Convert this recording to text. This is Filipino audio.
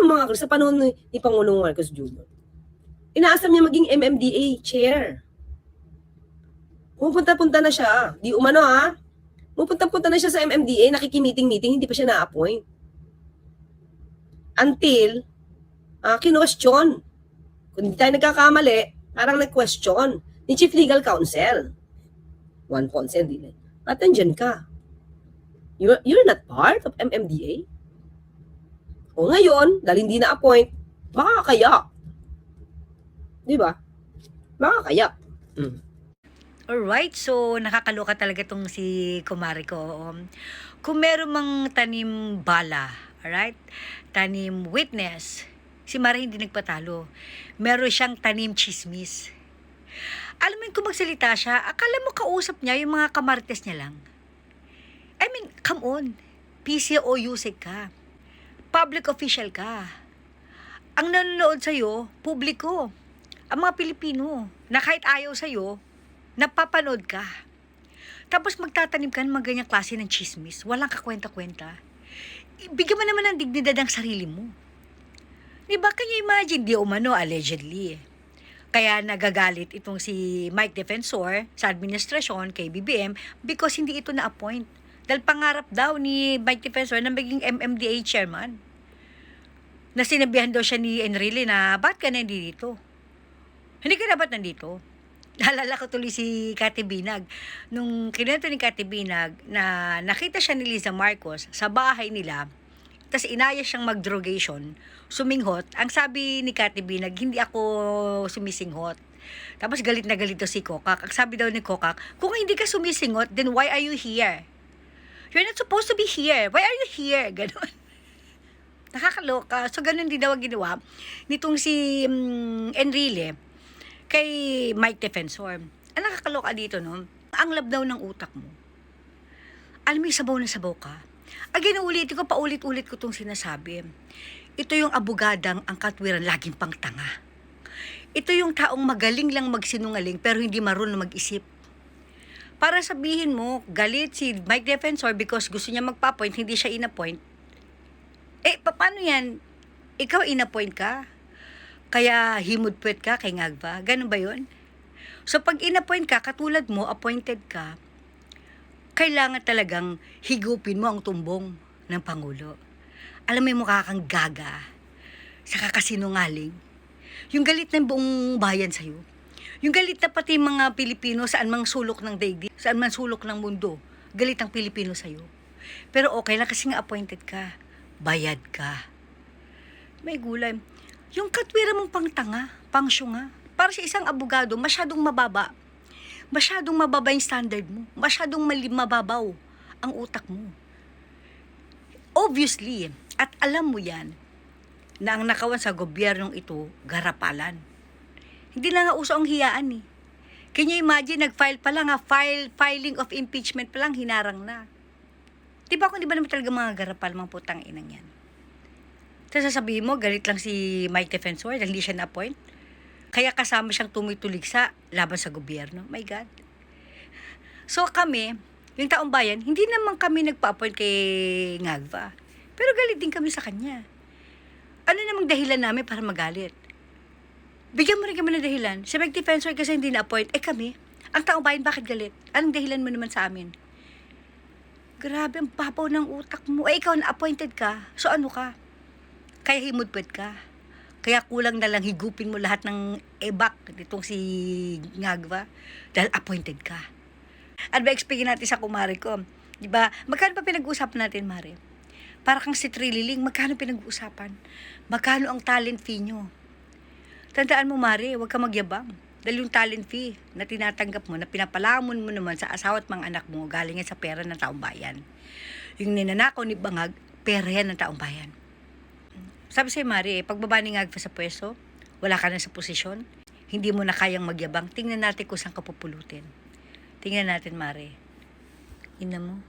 mga Chris, sa panahon ni Pangulong Marcos Jr., inaasam niya maging MMDA chair. Pupunta-punta na siya. Di umano ha. Pupunta-punta na siya sa MMDA, nakikimiting-meeting, hindi pa siya na-appoint. Until, kinwestiyon. Kung hindi tayo nagkakamali, parang nag-question ni Chief Legal Counsel. Juan Ponce, hindi na. At andyan ka. You're not part of MMDA? O ngayon, dahil hindi na-appoint, baka kaya. Di ba? Baka kaya. Alright, so nakakaloka talaga tong si kumari ko. Kung meron mang tanim bala, alright? Tanim witness, si Mari hindi nagpatalo. Meron siyang tanim chismis. Alam mo yun, kung magsalita siya, akala mo kausap niya yung mga kamarites niya lang. I mean, come on. PCO USEC ka. Public official ka. Ang nanonood sa'yo, publiko. Ang mga Pilipino, na kahit ayaw sa'yo, napapanood ka. Tapos magtatanim ka ng mga ganyang klase ng chismis. Walang kakwenta-kwenta. Bigyan mo naman ng dignidad ang sarili mo. Diba, can you imagine, di umano, allegedly. Kaya nagagalit itong si Mike Defensor sa administrasyon kay BBM because hindi ito na-appoint. Dahil pangarap daw ni Mike Defensor na maging MMDA chairman. Na sinabihan daw siya ni Enrile na, ba't ka na hindi dito? Hindi ka dapat nandito. Naalala ko tuloy si Cathy Binag. Nung kinento ni Cathy Binag na nakita siya ni Liza Marcos sa bahay nila, tapos inaya siyang mag-drogation, suminghot. Ang sabi ni Cathy Binag, hindi ako sumisinghot. Tapos galit na galit daw si Kokak. Ang sabi daw ni Kokak, kung hindi ka sumisinghot, then why are you here? You're not supposed to be here. Why are you here? Ganon. Nakakaloka. So, ganun din daw ang ginawa nitong si Enrile kay Mike Defensor. Ang nakakaloka dito, no? Ang labdaw ng utak mo. Alam mo, sabaw na sabaw ka. Again, paulit-ulit ko itong sinasabi. Ito yung abogadang ang katwiran laging pang tanga. Ito yung taong magaling lang magsinungaling pero hindi marunong mag-isip. Para sabihin mo, galit si Mike Defensor because gusto niya magpa-appoint, hindi siya in-appoint. Paano yan? Ikaw in-appoint ka? Kaya himudpwet ka kay Ngagva? Ganun ba yun? So pag in-appoint ka, katulad mo, appointed ka, kailangan talagang higupin mo ang tumbong ng Pangulo. Alam mo yung mukha kang gaga sa kakasinungaling. Yung galit ng buong bayan sa'yo. Yung galit na pati mga Pilipino saan mang sulok ng daigdig, saan man sulok ng mundo, galit ang Pilipino sa'yo. Pero okay lang kasi nga appointed ka. Bayad ka. May gulay. Yung katwira mong pangtanga, pangsyunga, para sa isang abogado, masyadong mababa. Masyadong mababa yung standard mo. Masyadong mababaw ang utak mo. Obviously, at alam mo yan, na ang nakawan sa gobyernong ito, garapalan. Hindi na nga uso ang hiyaan eh. Can you imagine, nag-file pa lang filing of impeachment pa lang, hinarang na. Diba kung di ba naman talaga mga garapal, mga putang inang yan? Tapos sasabihin mo, galit lang si Mike Defensor dahil hindi siya na-appoint. Kaya kasama siyang tumitulig sa laban sa gobyerno. My God. So kami, yung taong bayan, hindi naman kami nagpa-appoint kay Ngagva. Pero galit din kami sa kanya. Ano namang dahilan namin para magalit? Bigyan mo rin kami ng dahilan. Si Mike Defensor kasi hindi na-appoint. Kami, ang taong bayan, bakit galit? Anong dahilan mo naman sa amin? Grabe, ang babaw ng utak mo. Ikaw na-appointed ka. So ano ka? Kaya himudpwet ka. Kaya kulang na lang higupin mo lahat ng ebak nitong si Ngagva dahil appointed ka. Ano ba explain natin sa kumari ko? Diba? Magkano pa pinag-uusapan natin, Mare? Para kang si Trililing, magkano pinag-uusapan? Magkano ang talent fee nyo? Tandaan mo, Mare, huwag ka magyabang. Dahil yung talent fee na tinatanggap mo, na pinapalamon mo naman sa asawa at mga anak mo, galing yan sa pera ng taong bayan. Yung ninanakaw ni Bangag, pera yan ng taong bayan. Sabi sa'yo, Mari, pagbaba ni Ngagva sa pwesto, wala ka na sa posisyon, hindi mo na kayang magyabang, tingnan natin kung saan ka pupulutin. Tingnan natin, Mari. Ina mo.